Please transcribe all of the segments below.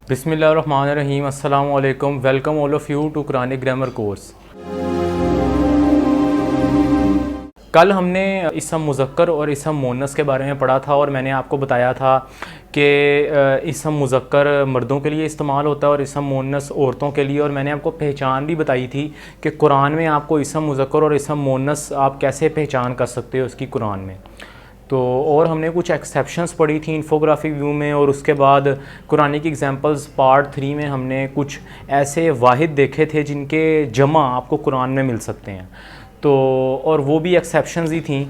بسم اللہ الرحمن الرحیم. السلام علیکم. Welcome all of you to Quranic grammar course. کل ہم نے اسم مذکر اور اسم مؤنث کے بارے میں پڑھا تھا اور میں نے آپ کو بتایا تھا کہ اسم مذکر مردوں کے لیے استعمال ہوتا ہے اور اسم مؤنث عورتوں کے لیے، اور میں نے آپ کو پہچان بھی بتائی تھی کہ قرآن میں آپ کو اسم مذکر اور اسم مؤنث آپ کیسے پہچان کر سکتے ہو اس کی قرآن میں. تو اور ہم نے کچھ ایکسیپشنز پڑھی تھیں انفوگرافک ویو میں، اور اس کے بعد قرآنک ایگزامپلز پارٹ 3 میں ہم نے کچھ ایسے واحد دیکھے تھے جن کے جمع آپ کو قرآن میں مل سکتے ہیں. تو اور وہ بھی ایکسیپشنز ہی تھیں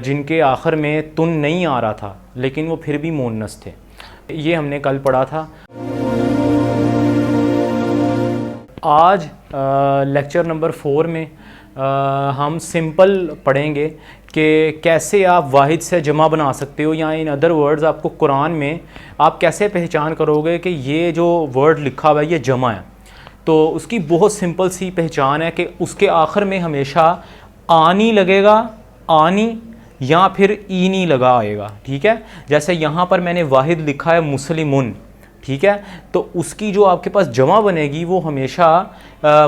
جن کے آخر میں تن نہیں آ رہا تھا لیکن وہ پھر بھی مؤنث تھے. یہ ہم نے کل پڑھا تھا. آج لیکچر نمبر 4 میں ہم سمپل پڑھیں گے کہ کیسے آپ واحد سے جمع بنا سکتے ہو، یا ان ادر ورڈز آپ کو قرآن میں آپ کیسے پہچان کرو گے کہ یہ جو ورڈ لکھا ہوا ہے یہ جمع ہے. تو اس کی بہت سمپل سی پہچان ہے کہ اس کے آخر میں ہمیشہ آنی لگے گا، آنی یا پھر اینی لگا آئے گا. ٹھیک ہے، جیسے یہاں پر میں نے واحد لکھا ہے مسلمن. ٹھیک ہے، تو اس کی جو آپ کے پاس جمع بنے گی وہ ہمیشہ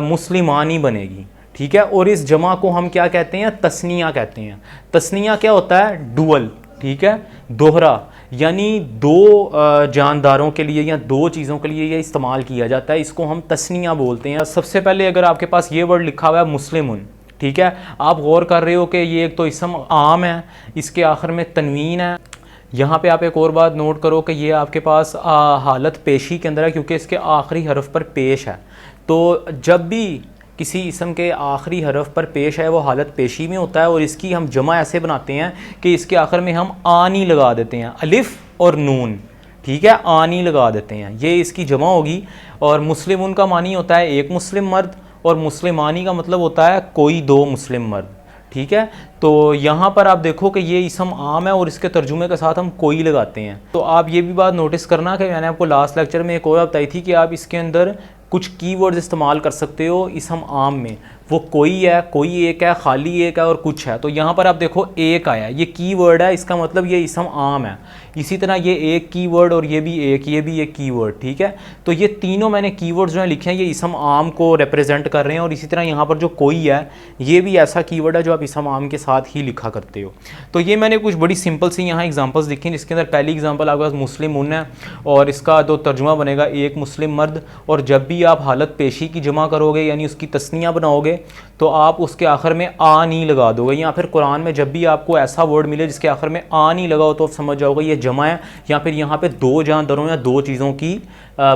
مسلمانی بنے گی. ٹھیک ہے، اور اس جمع کو ہم کیا کہتے ہیں؟ تثنیہ کہتے ہیں. تثنیہ کیا ہوتا ہے؟ ڈوئل. ٹھیک ہے، دوہرا، یعنی دو جانداروں کے لیے یا دو چیزوں کے لیے یہ استعمال کیا جاتا ہے. اس کو ہم تثنیہ بولتے ہیں. سب سے پہلے اگر آپ کے پاس یہ ورڈ لکھا ہوا ہے مسلمن، ٹھیک ہے، آپ غور کر رہے ہو کہ یہ ایک تو اسم عام ہے، اس کے آخر میں تنوین ہے. یہاں پہ آپ ایک اور بات نوٹ کرو کہ یہ آپ کے پاس حالت پیشی کے اندر ہے کیونکہ اس کے آخری حرف پر پیش ہے. تو جب بھی کسی اسم کے آخری حرف پر پیش ہے وہ حالت پیشی میں ہوتا ہے، اور اس کی ہم جمع ایسے بناتے ہیں کہ اس کے آخر میں ہم آنی لگا دیتے ہیں، الف اور نون. ٹھیک ہے، آنی لگا دیتے ہیں، یہ اس کی جمع ہوگی. اور مسلمون کا معنی ہوتا ہے ایک مسلم مرد، اور مسلمانی کا مطلب ہوتا ہے کوئی دو مسلم مرد. ٹھیک ہے، تو یہاں پر آپ دیکھو کہ یہ اسم عام ہے اور اس کے ترجمے کے ساتھ ہم کوئی لگاتے ہیں. تو آپ یہ بھی بات نوٹس کرنا کہ میں نے آپ کو لاسٹ لیکچر میں ایک اور بات بتائی تھی کہ آپ اس کے اندر کچھ کی ورڈز استعمال کر سکتے ہو اسم عام میں. وہ کوئی ہے، کوئی ایک ہے، خالی ایک ہے اور کچھ ہے. تو یہاں پر آپ دیکھو ایک آیا، یہ کی ورڈ ہے، اس کا مطلب یہ اسم عام ہے. اسی طرح یہ ایک کی ورڈ اور یہ بھی ایک کی ورڈ. ٹھیک ہے، تو یہ تینوں میں نے کی ورڈز جو ہیں لکھے ہیں یہ اسم عام کو ریپرزینٹ کر رہے ہیں. اور اسی طرح یہاں پر جو کوئی ہے یہ بھی ایسا کی ورڈ ہے جو آپ اسم عام کے ساتھ ہی لکھا کرتے ہو. تو یہ میں نے کچھ بڑی سمپل سی یہاں ایگزامپلس لکھی ہیں، جس کے اندر پہلی ایگزامپل آپ کے پاس مسلمون ہے اور اس کا تو ترجمہ بنے گا ایک مسلم مرد. اور جب بھی آپ حالت پیشی کی جمع کرو گے یعنی اس کی تثنیہ بناؤ گے تو آپ اس کے آخر میں آنی لگا دو گے. یا پھر قرآن میں جب بھی آپ کو ایسا ورڈ ملے جس کے آخر میں آنی لگاؤ تو آپ سمجھ جاؤ گے یہ جمع ہے، یا پھر یہاں پہ دو جانداروں یا دو چیزوں کی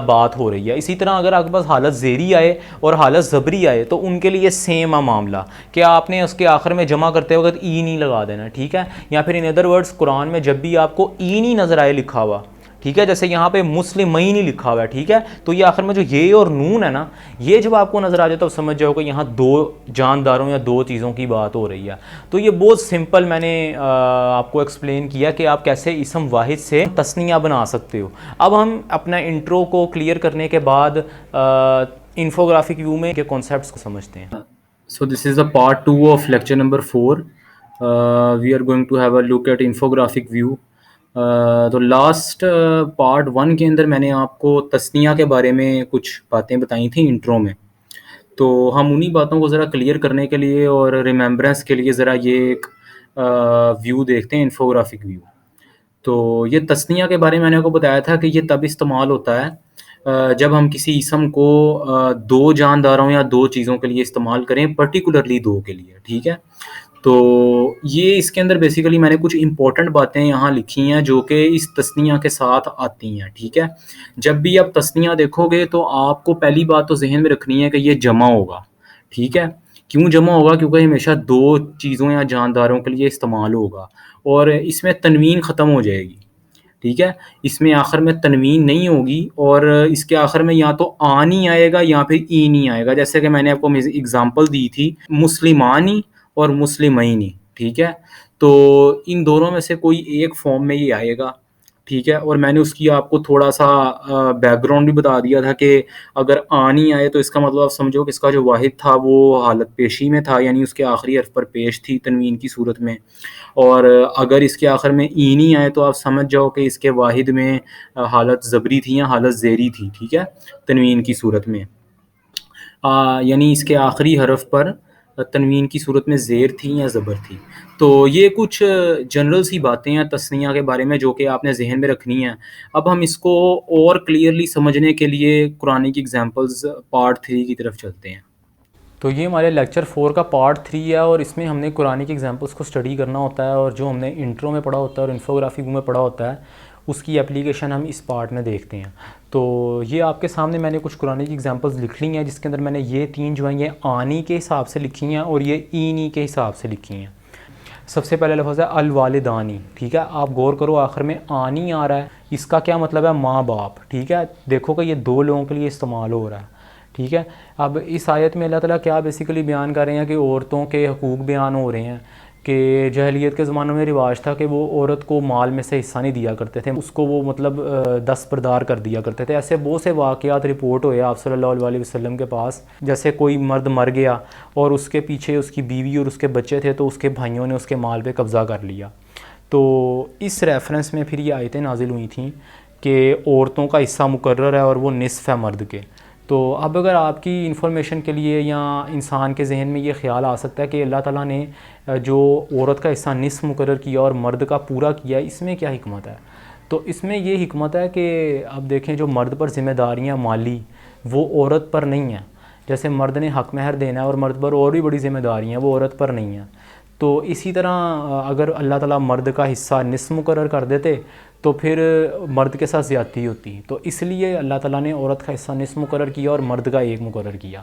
بات ہو رہی ہے. اسی طرح اگر آپ کے پاس حالت زیری آئے اور حالت زبری آئے تو ان کے لیے سیم ہے معاملہ کہ آپ نے اس کے آخر میں جمع کرتے وقت ای نہیں لگا دینا. ٹھیک ہے، یا پھر ان ادر ورڈز قرآن میں جب بھی آپ کو ای نہیں نظر آئے لکھا ہوا، ٹھیک ہے، جیسے یہاں پہ مسلمین ہی لکھا ہوا ہے، ٹھیک ہے، تو یہ آخر میں جو یہ اور نون ہے نا، یہ جب آپ کو نظر آ جائے تو سمجھ جاؤ کہ یہاں دو جانداروں یا دو چیزوں کی بات ہو رہی ہے. تو یہ بہت سمپل میں نے آپ کو ایکسپلین کیا کہ آپ کیسے اسم واحد سے تثنیہ بنا سکتے ہو. اب ہم اپنا انٹرو کو کلیئر کرنے کے بعد انفوگرافک ویو میں کے کانسیپٹس کو سمجھتے ہیں. So this is the part 2 of lecture number 4. We are going to have a look at infographic view. تو لاسٹ پارٹ 1 کے اندر میں نے آپ کو تثنیہ کے بارے میں کچھ باتیں بتائی تھیں انٹرو میں. تو ہم انہی باتوں کو ذرا کلیئر کرنے کے لیے اور ریممبرنس کے لیے ذرا یہ ایک ویو دیکھتے ہیں، انفوگرافک ویو. تو یہ تثنیہ کے بارے میں نے آپ کو بتایا تھا کہ یہ تب استعمال ہوتا ہے جب ہم کسی اسم کو دو جانداروں یا دو چیزوں کے لیے استعمال کریں، پرٹیکولرلی دو کے لیے. ٹھیک ہے، تو یہ اس کے اندر بیسیکلی میں نے کچھ امپورٹنٹ باتیں یہاں لکھی ہیں جو کہ اس تثنیہ کے ساتھ آتی ہیں. ٹھیک ہے، جب بھی آپ تثنیہ دیکھو گے تو آپ کو پہلی بات تو ذہن میں رکھنی ہے کہ یہ جمع ہوگا. ٹھیک ہے، کیوں جمع ہوگا؟ کیونکہ ہمیشہ دو چیزوں یا جانداروں کے لیے استعمال ہوگا اور اس میں تنوین ختم ہو جائے گی. ٹھیک ہے، اس میں آخر میں تنوین نہیں ہوگی اور اس کے آخر میں یا تو آنی آئے گا یا پھر ای نہیں آئے گا. جیسے کہ میں نے آپ کو اگزامپل دی تھی مسلمانی اور مسلمینی. ٹھیک ہے، تو ان دونوں میں سے کوئی ایک فارم میں یہ آئے گا. ٹھیک ہے، اور میں نے اس کی آپ کو تھوڑا سا بیک گراؤنڈ بھی بتا دیا تھا کہ اگر آنی آئے تو اس کا مطلب آپ سمجھو کہ اس کا جو واحد تھا وہ حالت پیشی میں تھا، یعنی اس کے آخری حرف پر پیش تھی تنوین کی صورت میں، اور اگر اس کے آخر میں اینی آئے تو آپ سمجھ جاؤ کہ اس کے واحد میں حالت زبری تھی یا حالت زیری تھی، ٹھیک ہے، تنوین کی صورت میں، یعنی اس کے آخری حرف پر تنوین کی صورت میں زیر تھی یا زبر تھی۔ تو یہ کچھ جنرل سی باتیں ہیں تثنیہ کے بارے میں جو کہ آپ نے ذہن میں رکھنی ہیں۔ اب ہم اس کو اور کلیئرلی سمجھنے کے لیے قرآن کی ایگزامپلز پارٹ 3 کی طرف چلتے ہیں۔ تو یہ ہمارے لیکچر 4 کا پارٹ 3 ہے، اور اس میں ہم نے قرآن کی ایگزامپلس کو اسٹڈی کرنا ہوتا ہے، اور جو ہم نے انٹرو میں پڑھا ہوتا ہے اور انفوگرافی میں پڑھا ہوتا ہے اس کی اپلیکیشن ہم اس پارٹ میں دیکھتے ہیں۔ تو یہ آپ کے سامنے میں نے کچھ قرآن کی ایگزامپلس لکھ لی ہیں، جس کے اندر میں نے یہ 3 جو ہیں یہ آنی کے حساب سے لکھی ہیں اور یہ اینی کے حساب سے لکھی ہیں۔ سب سے پہلے لفظ ہے الوالدانی، ٹھیک ہے، آپ غور کرو آخر میں آنی آ رہا ہے، اس کا کیا مطلب ہے؟ ماں باپ، ٹھیک ہے، دیکھو کہ یہ 2 لوگوں کے لیے استعمال ہو رہا ہے، ٹھیک ہے۔ اب اس آیت میں اللہ تعالیٰ کیا بیسیکلی بیان کر رہے ہیں کہ عورتوں کے حقوق بیان ہو رہے ہیں، کہ جاہلیت کے زمانوں میں رواج تھا کہ وہ عورت کو مال میں سے حصہ نہیں دیا کرتے تھے، اس کو وہ مطلب دستبردار کر دیا کرتے تھے۔ ایسے بہت سے واقعات رپورٹ ہوئے آپ صلی اللہ علیہ وسلم کے پاس، جیسے کوئی مرد مر گیا اور اس کے پیچھے اس کی بیوی اور اس کے بچے تھے، تو اس کے بھائیوں نے اس کے مال پہ قبضہ کر لیا۔ تو اس ریفرنس میں پھر یہ آیتیں نازل ہوئی تھیں کہ عورتوں کا حصہ مقرر ہے اور وہ نصف ہے مرد کے۔ تو اب اگر آپ کی انفارمیشن کے لیے یا انسان کے ذہن میں یہ خیال آ سکتا ہے کہ اللہ تعالیٰ نے جو عورت کا حصہ نصف مقرر کیا اور مرد کا پورا کیا، اس میں کیا حکمت ہے؟ تو اس میں یہ حکمت ہے کہ اب دیکھیں جو مرد پر ذمہ داریاں مالی وہ عورت پر نہیں ہیں، جیسے مرد نے حق مہر دینا ہے اور مرد پر اور بھی بڑی ذمہ داریاں ہیں، وہ عورت پر نہیں ہیں۔ تو اسی طرح اگر اللہ تعالیٰ مرد کا حصہ نصف مقرر کر دیتے تو پھر مرد کے ساتھ زیادتی ہوتی، تو اس لیے اللہ تعالیٰ نے عورت کا حصہ نصف مقرر کیا اور مرد کا 1 مقرر کیا۔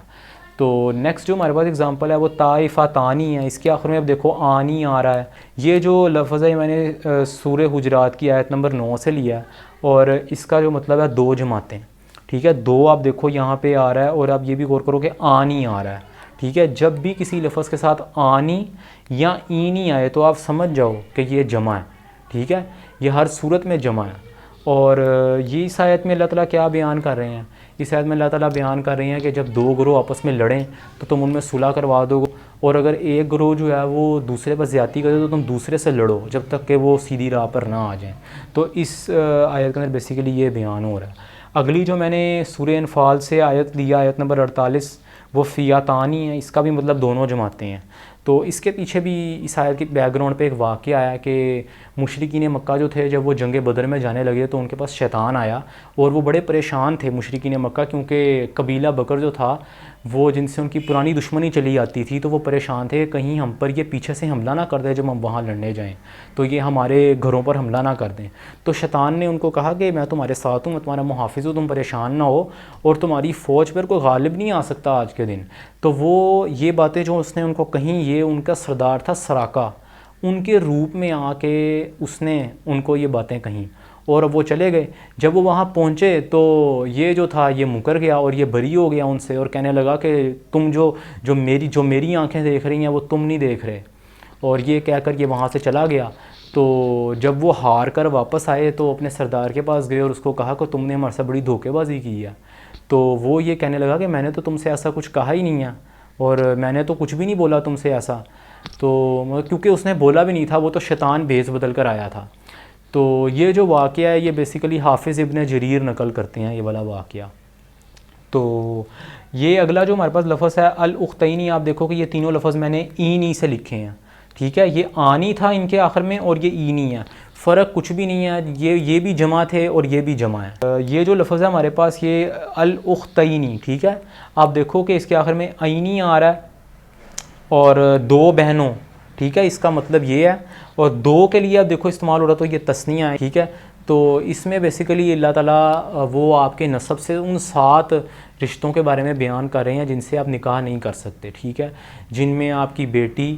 تو نیکسٹ جو ہمارے پاس اگزامپل ہے وہ طائفتانی ہے، اس کے آخر میں اب دیکھو آنی آ رہا ہے۔ یہ جو لفظ ہے میں نے سورہ حجرات کی آیت نمبر 9 سے لیا ہے، اور اس کا جو مطلب ہے 2 جماعتیں، ٹھیک ہے، 2 آپ دیکھو یہاں پہ آ رہا ہے، اور اب یہ بھی غور کرو کہ آنی آ رہا ہے، ٹھیک ہے۔ جب بھی کسی لفظ کے ساتھ آنی یا اینی آئے تو آپ سمجھ جاؤ کہ یہ جمع ہے، ٹھیک ہے، یہ ہر صورت میں جمع ہے۔ اور یہ اس آیت میں اللہ تعالیٰ کیا بیان کر رہے ہیں؟ اس آیت میں اللہ تعالیٰ بیان کر رہے ہیں کہ جب 2 گروہ آپس میں لڑیں تو تم ان میں صلح کروا دو، اور اگر ایک گروہ جو ہے وہ دوسرے پر زیادتی کرے تو تم دوسرے سے لڑو جب تک کہ وہ سیدھی راہ پر نہ آ جائیں۔ تو اس آیت کے اندر بیسیکلی یہ بیان ہو رہا ہے۔ اگلی جو میں نے سورہ انفال سے آیت لیا، آیت نمبر 48، وہ فیاتانی ہے، اس کا بھی مطلب دونوں جماعتیں ہیں۔ تو اس کے پیچھے بھی اس آیت کی بیک گراؤنڈ پہ ایک واقعہ آیا کہ مشرکین مکہ جو تھے جب وہ جنگ بدر میں جانے لگے تو ان کے پاس شیطان آیا، اور وہ بڑے پریشان تھے مشرکین مکہ، کیونکہ قبیلہ بکر جو تھا وہ جن سے ان کی پرانی دشمنی چلی آتی تھی، تو وہ پریشان تھے کہ کہیں ہم پر یہ پیچھے سے حملہ نہ کر دے جب ہم وہاں لڑنے جائیں، تو یہ ہمارے گھروں پر حملہ نہ کر دیں۔ تو شیطان نے ان کو کہا کہ میں تمہارے ساتھ ہوں، میں تمہارا محافظ ہوں، تم پریشان نہ ہو، اور تمہاری فوج پر کوئی غالب نہیں آ سکتا آج کے دن۔ تو وہ یہ باتیں جو اس نے ان کو کہیں، یہ ان کا سردار تھا سراقہ، ان کے روپ میں آ کے اس نے ان کو یہ باتیں کہیں، اور اب وہ چلے گئے۔ جب وہ وہاں پہنچے تو یہ جو تھا یہ مکر گیا اور یہ بری ہو گیا ان سے، اور کہنے لگا کہ تم جو میری آنکھیں دیکھ رہی ہیں وہ تم نہیں دیکھ رہے، اور یہ کہہ کر یہ وہاں سے چلا گیا۔ تو جب وہ ہار کر واپس آئے تو اپنے سردار کے پاس گئے اور اس کو کہا کہ تم نے ہمارے ساتھ بڑی دھوکے بازی کی ہے۔ تو وہ یہ کہنے لگا کہ میں نے تو تم سے ایسا کچھ کہا ہی نہیں ہے، اور میں نے تو کچھ بھی نہیں بولا تم سے ایسا، تو کیونکہ اس نے بولا بھی نہیں تھا، وہ تو شیطان بھیس بدل کر آیا تھا۔ تو یہ جو واقعہ ہے یہ بیسیکلی حافظ ابن جریر نقل کرتے ہیں یہ والا واقعہ۔ تو یہ اگلا جو ہمارے پاس لفظ ہے الاختینی، آپ دیکھو کہ یہ تینوں لفظ میں نے اینی سے لکھے ہیں، ٹھیک ہے، یہ آنی تھا ان کے آخر میں اور یہ اینی ہے، فرق کچھ بھی نہیں ہے، یہ بھی جمع تھے اور یہ بھی جمع ہے۔ یہ جو لفظ ہے ہمارے پاس یہ الاختینی، ٹھیک ہے، آپ دیکھو کہ اس کے آخر میں عینی آ رہا ہے اور 2 بہنوں، ٹھیک ہے، اس کا مطلب یہ ہے، اور 2 کے لیے اب دیکھو استعمال ہو رہا تو یہ تثنیہ ہے، ٹھیک ہے۔ تو اس میں بیسیکلی اللہ تعالیٰ وہ آپ کے نسب سے ان 7 رشتوں کے بارے میں بیان کر رہے ہیں جن سے آپ نکاح نہیں کر سکتے، ٹھیک ہے، جن میں آپ کی بیٹی،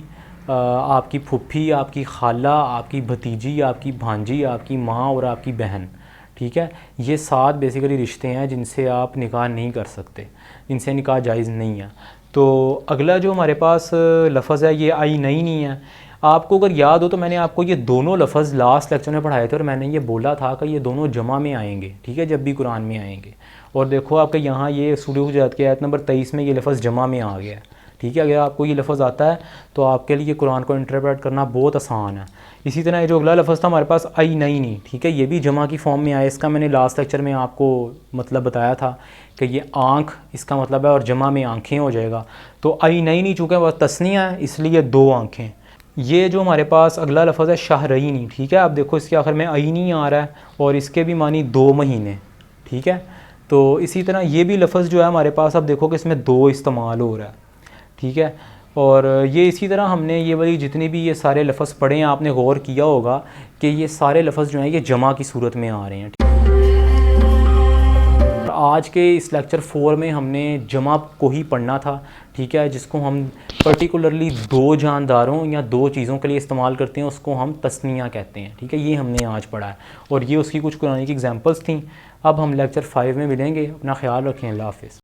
آپ کی پھپھی، آپ کی خالہ، آپ کی بھتیجی، آپ کی بھانجی، آپ کی ماں اور آپ کی بہن، ٹھیک ہے، یہ 7 بیسیکلی رشتے ہیں جن سے آپ نکاح نہیں کر سکتے، جن سے نکاح جائز نہیں ہے۔ تو اگلا جو ہمارے پاس لفظ ہے یہ عینین ہے۔ آپ کو اگر یاد ہو تو میں نے آپ کو یہ دونوں لفظ لاسٹ لیکچر میں پڑھائے تھے اور میں نے یہ بولا تھا کہ یہ دونوں جمع میں آئیں گے, ٹھیک ہے, جب بھی قرآن میں آئیں گے. اور دیکھو آپ کے یہاں یہ سورہ حجرات کی آیت نمبر 23 میں یہ لفظ جمع میں آ گیا ہے, ٹھیک ہے. اگر آپ کو یہ لفظ آتا ہے تو آپ کے لیے قرآن کو انٹرپریٹ کرنا بہت آسان ہے. اسی طرح یہ جو اگلا لفظ تھا ہمارے پاس عینین, ٹھیک ہے, یہ بھی جمع کی فارم میں آیا. اس کا میں نے لاسٹ لیکچر میں آپ کو مطلب بتایا تھا کہ یہ آنکھ اس کا مطلب ہے اور جمع میں آنکھیں ہو جائے گا. تو عینین چونکہ وہ تثنیہ ہے اس لیے 2 آنکھیں. یہ جو ہمارے پاس اگلا لفظ ہے شہرین, ٹھیک ہے, آپ دیکھو اس کے آخر میں عینی آ رہا ہے اور اس کے بھی معنی 2 مہینے, ٹھیک ہے. تو اسی طرح یہ بھی لفظ جو ہے ہمارے پاس اب دیکھو کہ اس میں 2 استعمال ہو رہا ہے, ٹھیک ہے. اور یہ اسی طرح ہم نے یہ والی جتنے بھی یہ سارے لفظ پڑھے ہیں آپ نے غور کیا ہوگا کہ یہ سارے لفظ جو ہیں یہ جمع کی صورت میں آ رہے ہیں. آج کے اس لیکچر 4 میں ہم نے جمع کو ہی پڑھنا تھا, ٹھیک ہے, جس کو ہم پرٹیکولرلی 2 جانداروں یا 2 چیزوں کے لیے استعمال کرتے ہیں, اس کو ہم تثنیہ کہتے ہیں, ٹھیک ہے. یہ ہم نے آج پڑھا ہے اور یہ اس کی کچھ قرآن کی ایگزامپلس تھیں. اب ہم لیکچر 5 میں ملیں گے. اپنا خیال رکھیں. اللہ حافظ.